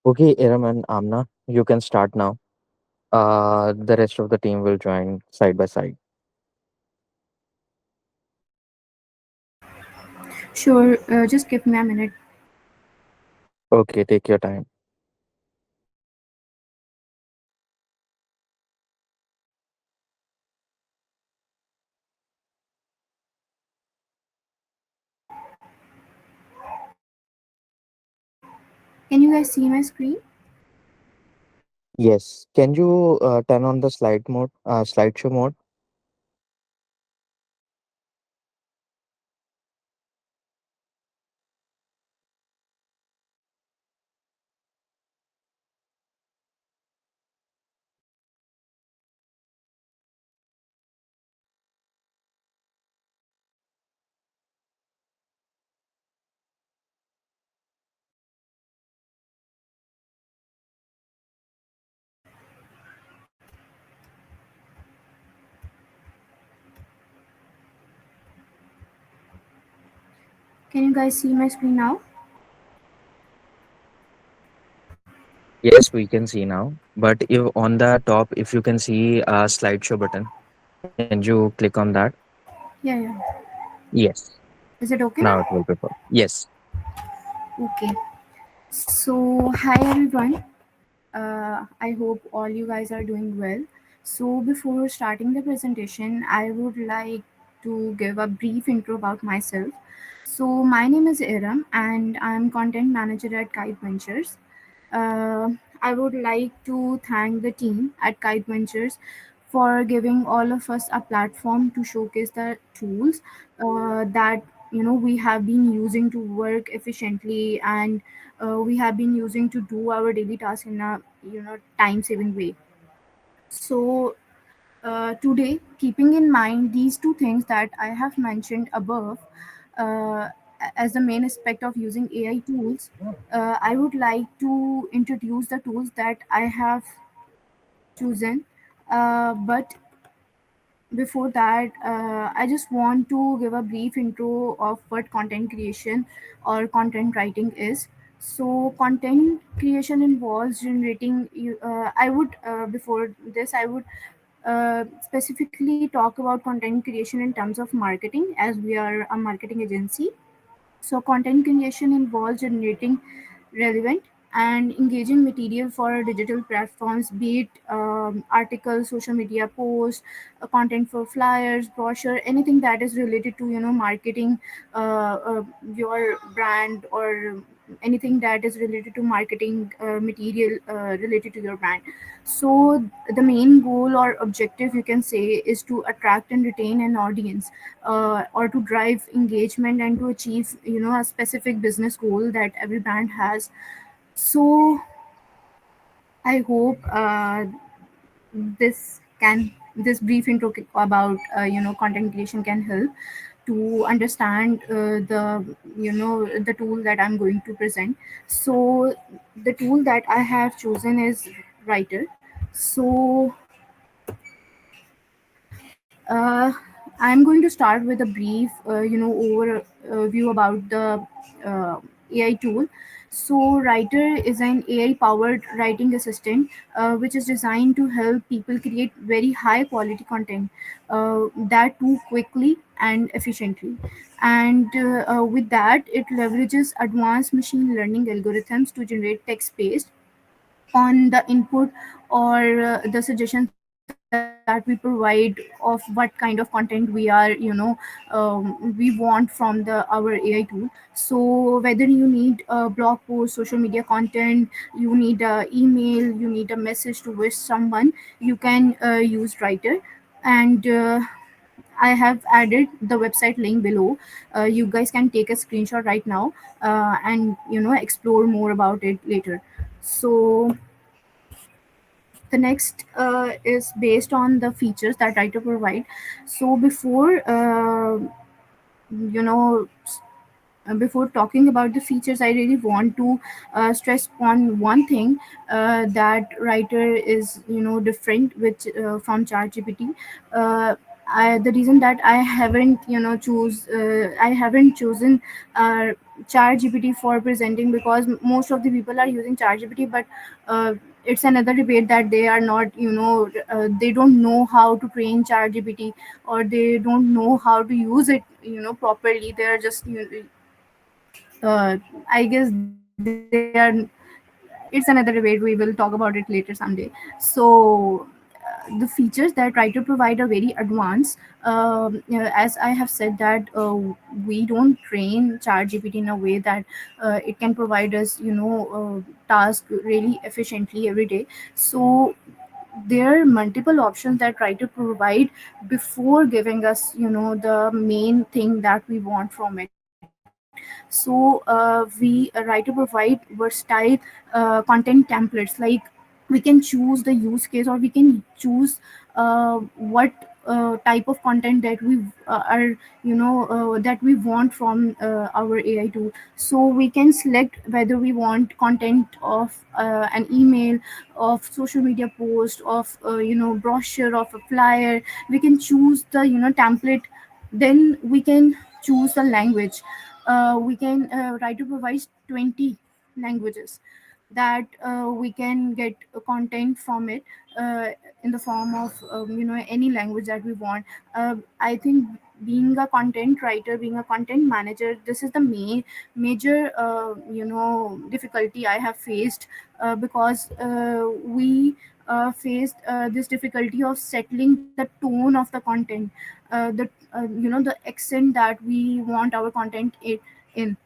Okay, Iram and Amna, you can start now. The rest of the team will join side by side. Sure, just give me a minute. Okay, take your time. Can you guys see my screen? Yes. Can you turn on the slideshow mode? Can you guys see my screen now? Yes, we can see now. But if on the top, if you can see a slideshow button, can you click on that? Yeah, yeah. Yes. Is it okay? Now it will be Yes. Okay. So, hi everyone. I hope all you guys are doing well. So, before starting the presentation, I would like to give a brief intro about myself. So, my name is Iram and I'm content manager at Kite Ventures. Uh, I would like to thank the team at Kite Ventures for giving all of us a platform to showcase the tools that we have been using to work efficiently, and we have been using to do our daily tasks in a time saving way. So today, keeping in mind these two things that I have mentioned above, uh, as the main aspect of using AI tools, I would like to introduce the tools that I have chosen. But before that, I just want to give a brief intro of what content creation or content writing is. So, content creation involves generating. I would before this, I would specifically talk about content creation in terms of marketing, as we are a marketing agency. So, content creation involves generating relevant and engaging material for digital platforms, be it articles, social media posts, content for flyers, brochure, anything that is related to marketing your brand, or anything that is related to marketing material related to your brand. So the main goal or objective, you can say, is to attract and retain an audience, or to drive engagement and to achieve a specific business goal that every brand has. So I hope this brief intro about content creation can help to understand the tool that I'm going to present. So the tool that I have chosen is Writer. So Uh, I'm going to start with a brief, overview about the AI tool. So, Writer is an AI-powered writing assistant, which is designed to help people create very high-quality content, that too quickly and efficiently. And with that, it leverages advanced machine learning algorithms to generate text-based on the input or the suggestions that we provide of what kind of content we are we want from the our AI tool. So whether you need blog post, social media content, you need a email, you need a message to wish someone, you can use Writer. And I have added the website link below. You guys can take a screenshot right now, and explore more about it later. So the next is based on the features that Writer provide. So you know before talking about the features, I really want to stress on one thing, that Writer is different, which from ChatGPT. the reason that I haven't I haven't chosen uh, chat gpt for presenting, because most of the people are using chat gpt, but uh, it's another debate that they are not, they don't know how to train chat gpt, or they don't know how to use it, properly. They are just, I guess they are, it's another debate, we will talk about it later someday. So the features that writer provide are very advanced. As I have said that we don't train ChatGPT in a way that it can provide us, task really efficiently every day. So there are multiple options that writer provide before giving us, the main thing that we want from it. So we writer provide versatile content templates. Like, we can choose the use case, or we can choose what type of content that we are, that we want from our AI tool. So we can select whether we want content of an email, of social media post, of brochure, of a flyer. We can choose the, template. Then we can choose the language. We can writer provides 20 languages that we can get content from it, uh, in the form of, any language that we want. I think being a content writer, being a content manager, this is the main major difficulty I have faced, because we faced this difficulty of settling the tone of the content, the accent that we want our content in.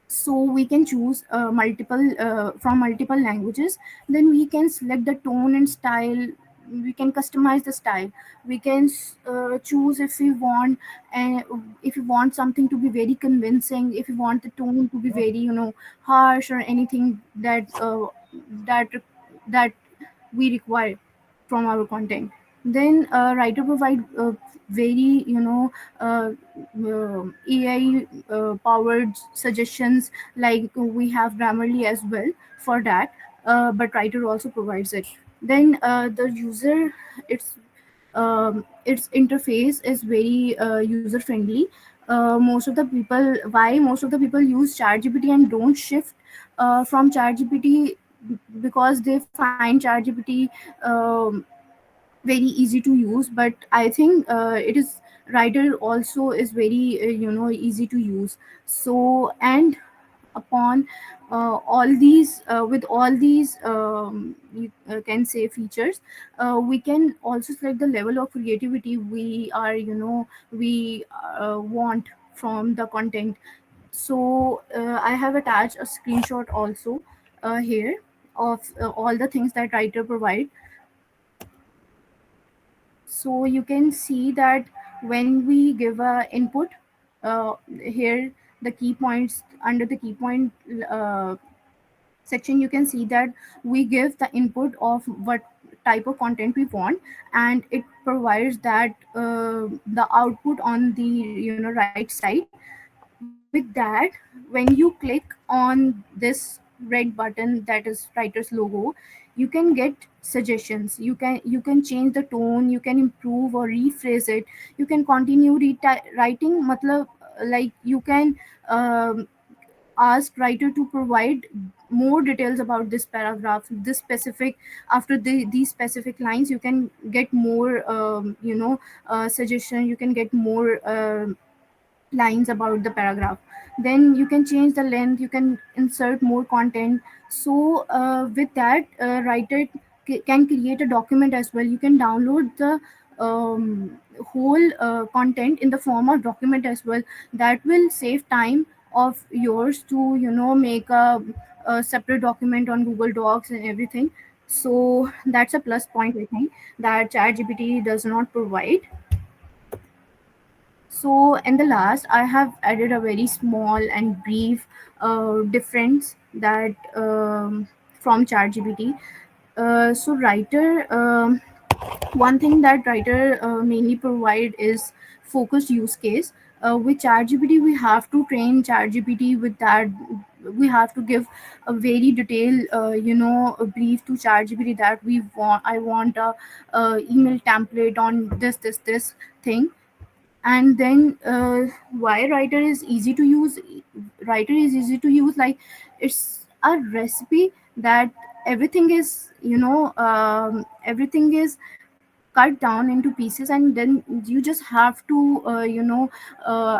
So we can choose multiple from multiple languages. Then we can select the tone and style. We can customize the style. We can choose if we want, and if you want something to be very convincing, if you want the tone to be very, harsh, or anything that that we require from our content. Then writer provide very, AI powered suggestions. Like, we have Grammarly as well for that, but writer also provides it. Then the user, its its interface is very user friendly. Most of the people, why most of the people use ChatGPT and don't shift from ChatGPT, because they find ChatGPT very easy to use. But I think it is, writer also is very easy to use. So, and upon all these with all these, you can say, features, we can also select the level of creativity we are, we want from the content. So I have attached a screenshot also here of all the things that writer provide. So you can see that when we give a input, here, the key points, under the key point section, you can see that we give the input of what type of content we want, and it provides that the output on the, right side. With that, when you click on this red button, that is writer's logo, you can get suggestions. You can change the tone, you can improve or rephrase it. You can continue writing, matlab, like, you can um, ask writer to provide more details about this paragraph, this specific, after these specific lines. You can get more, suggestion. You can get more lines about the paragraph. Then you can change the length, you can insert more content. So with that, writer can create a document as well. You can download the whole content in the form of document as well. That will save time of yours to, make a separate document on Google Docs and everything. So that's a plus point, I think, that ChatGPT does not provide. So, in the last, I have added a very small and brief difference that, from ChatGPT. So, writer, one thing that writer mainly provide is focused use case. with ChatGPT, we have to train ChatGPT with that. We have to give a very detailed, a brief to ChatGPT that we want. I want a email template on this thing. And then why writer is easy to use. Writer is easy to use, like it's a recipe that everything is, everything is cut down into pieces, and then you just have to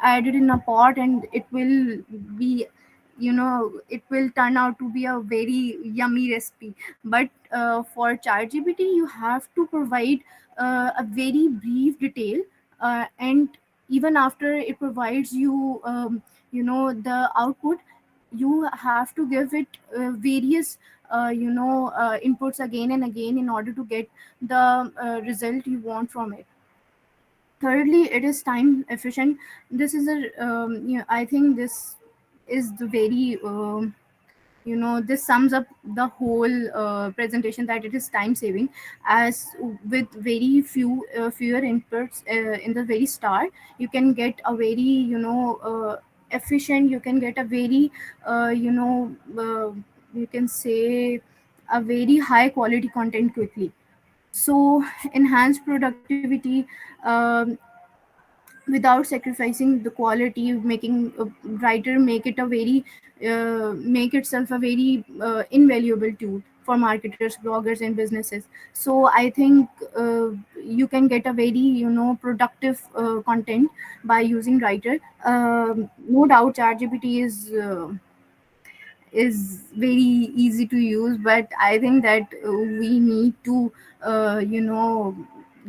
add it in a pot, and it will be, it will turn out to be a very yummy recipe. But for ChatGPT, you have to provide a very brief detail, and even after it provides you, the output, you have to give it various inputs again and again in order to get the result you want from it. Thirdly, it is time efficient. This is a, I think this is the very, this sums up the whole presentation, that it is time saving, as with very fewer inputs in the very start, you can get a very, efficient, you can get a very, you can say, a very high quality content quickly. So enhance productivity, without sacrificing the quality, making a writer make it a very, make itself a very invaluable tool for marketers, bloggers, and businesses. So I think you can get a very, productive content by using writer. No doubt ChatGPT is very easy to use, but I think that we need to,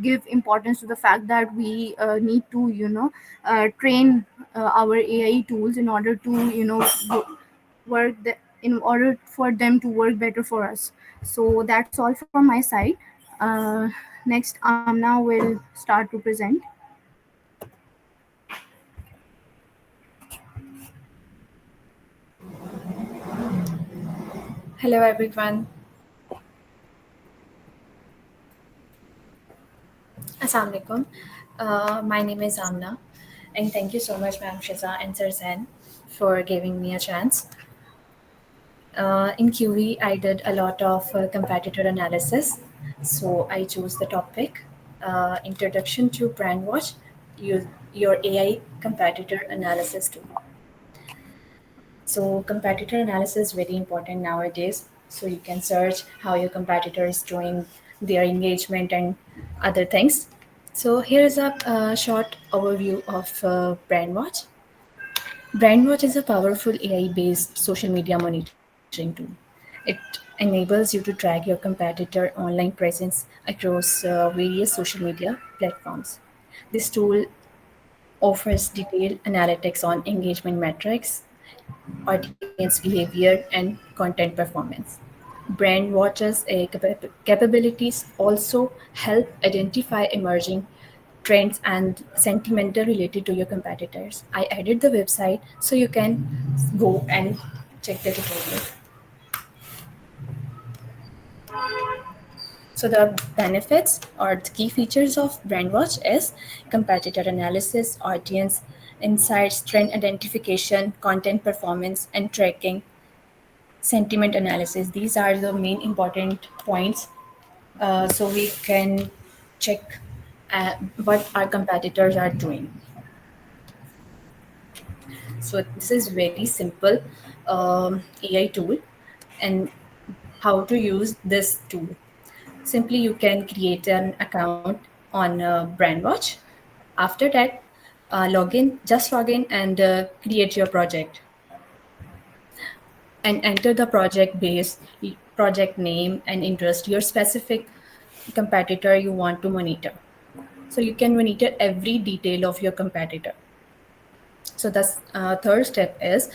give importance to the fact that we need to, train our AI tools in order to, work in order for them to work better for us. So that's all from my side. Next, Amna will start to present. Hello, everyone. Assalamu alaikum. My name is Amna, and thank you so much, Ma'am Shiza and Sir Zain, for giving me a chance. In QE, I did a lot of competitor analysis, so I chose the topic Introduction to Brandwatch, your AI competitor analysis tool. So competitor analysis is very important nowadays. So you can search how your competitor is doing, their engagement and other things. So here's a short overview of Brandwatch. Brandwatch is a powerful AI-based social media monitoring tool. It enables you to track your competitor online presence across various social media platforms. This tool offers detailed analytics on engagement metrics, audience behavior, and content performance. Brand watches capabilities also help identify emerging trends and sentimental related to your competitors. I added the website so you can go and check the tutorial. So the benefits or the key features of BrandWatch is competitor analysis, audience insights, trend identification, content performance, and tracking, sentiment analysis. These are the main important points. So we can check what our competitors are doing. So this is very simple AI tool, and how to use this tool. Simply, you can create an account on Brandwatch. After that, just log in and create your project and enter the project base, project name, and interest, your specific competitor you want to monitor. So you can monitor every detail of your competitor. So the third step is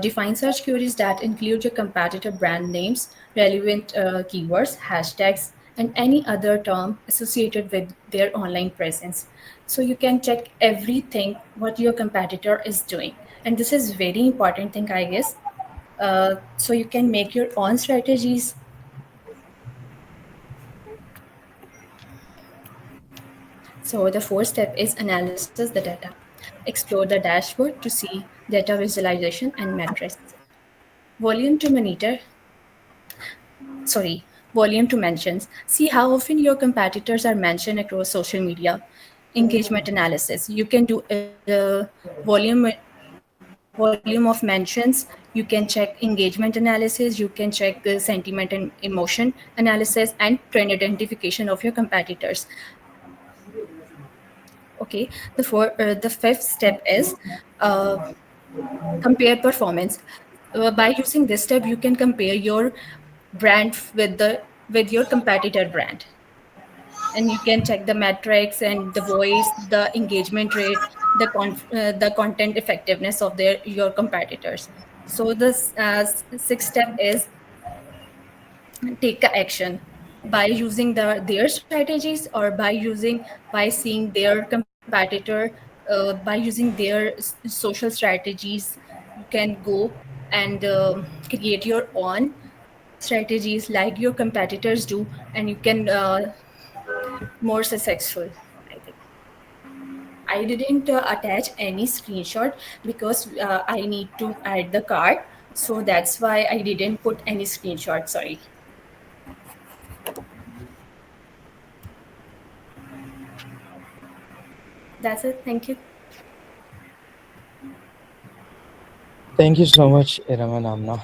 define search queries that include your competitor brand names, relevant keywords, hashtags, and any other term associated with their online presence. So you can check everything what your competitor is doing. And this is very important thing, I guess. So you can make your own strategies. So the fourth step is analysis the data. Explore the dashboard to see data visualization and metrics. Volume to monitor, sorry, volume to mentions. See how often your competitors are mentioned across social media. Engagement analysis. You can do volume of mentions. You can check engagement analysis. You can check sentiment and emotion analysis and trend identification of your competitors. Okay, the fifth step is uh, compare performance. By using this step, you can compare your brand with your competitor brand, and you can check the metrics and the voice, the engagement rate, the content effectiveness of your competitors. So this sixth step is take a action by using their strategies, or by seeing their competitor, by using their social strategies. You can go and create your own strategies like your competitors do, and you can more successful, I think. I didn't attach any screenshot because I need to add the card, so that's why I didn't put any screenshot, sorry. That's it, thank you. Thank you so much, Iraman Amna.